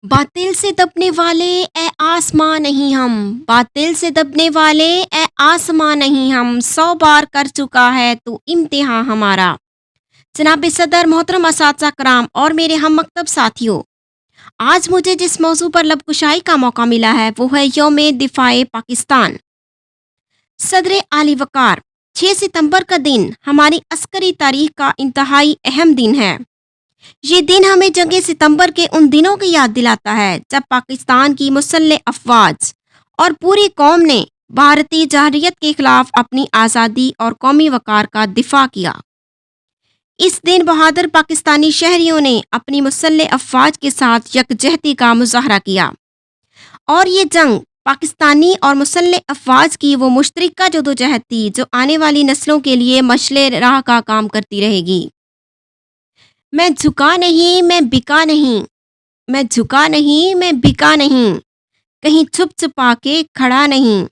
باطل سے دبنے والے اے آسماں نہیں ہم، باطل سے دبنے والے اے آسماں نہیں ہم، 100 بار کر چکا ہے تو امتحان ہمارا۔ جناب صدر، محترم اساتذہ کرام اور میرے ہم مکتب ساتھیوں، آج مجھے جس موضوع پر لب کشائی کا موقع ملا ہے وہ ہے یوم دفاع پاکستان۔ صدر عالی وقار، 6 ستمبر کا دن ہماری عسکری تاریخ کا انتہائی اہم دن ہے۔ یہ دن ہمیں جنگ ستمبر کے ان دنوں کی یاد دلاتا ہے جب پاکستان کی مسلح افواج اور پوری قوم نے بھارتی جارحیت کے خلاف اپنی آزادی اور قومی وقار کا دفاع کیا۔ اس دن بہادر پاکستانی شہریوں نے اپنی مسلح افواج کے ساتھ یکجہتی کا مظاہرہ کیا، اور یہ جنگ پاکستانی اور مسلح افواج کی وہ مشترکہ جدوجہد تھی جو آنے والی نسلوں کے لیے مشعل راہ کا کام کرتی رہے گی۔ میں جھکا نہیں، میں بکا نہیں، میں جھکا نہیں، میں بکا نہیں، کہیں چھپ چھپا کے کھڑا نہیں،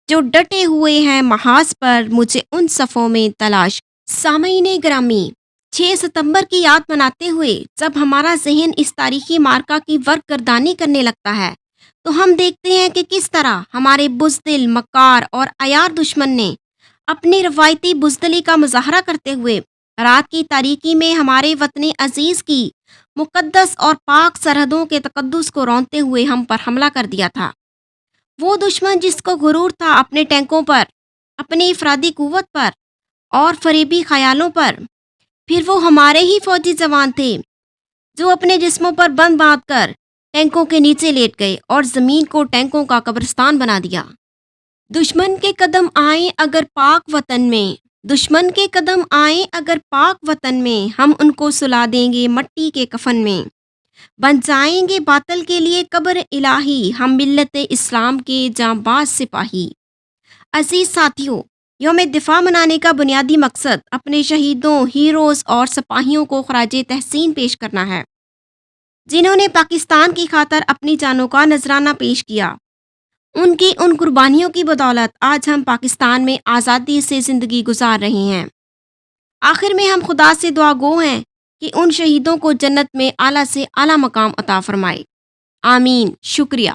جو ڈٹے ہوئے ہیں محاذ پر مجھے ان صفوں میں تلاش۔ سامعین گرامی، 6 ستمبر کی یاد مناتے ہوئے جب ہمارا ذہن اس تاریخی معرکہ کی ورق گردانی کرنے لگتا ہے تو ہم دیکھتے ہیں کہ کس طرح ہمارے بزدل، مکار اور عیار دشمن نے اپنی روایتی بزدلی کا مظاہرہ کرتے ہوئے رات کی تاریکی میں ہمارے وطن عزیز کی مقدس اور پاک سرحدوں کے تقدس کو رونتے ہوئے ہم پر حملہ کر دیا تھا۔ وہ دشمن جس کو غرور تھا اپنے ٹینکوں پر، اپنی افرادی قوت پر اور فریبی خیالوں پر، پھر وہ ہمارے ہی فوجی جوان تھے جو اپنے جسموں پر بند باندھ کر ٹینکوں کے نیچے لیٹ گئے اور زمین کو ٹینکوں کا قبرستان بنا دیا۔ دشمن کے قدم آئیں اگر پاک وطن میں، دشمن کے قدم آئیں اگر پاک وطن میں، ہم ان کو سلا دیں گے مٹی کے کفن میں، بن جائیں گے باطل کے لیے قبر الہی، ہم ملت اسلام کے جانباز سپاہی۔ عزیز ساتھیوں، یوم دفاع منانے کا بنیادی مقصد اپنے شہیدوں، ہیروز اور سپاہیوں کو خراج تحسین پیش کرنا ہے، جنہوں نے پاکستان کی خاطر اپنی جانوں کا نذرانہ پیش کیا۔ ان کی ان قربانیوں کی بدولت آج ہم پاکستان میں آزادی سے زندگی گزار رہے ہیں۔ آخر میں ہم خدا سے دعا گو ہیں کہ ان شہیدوں کو جنت میں اعلیٰ سے اعلیٰ مقام عطا فرمائے۔ آمین۔ شکریہ۔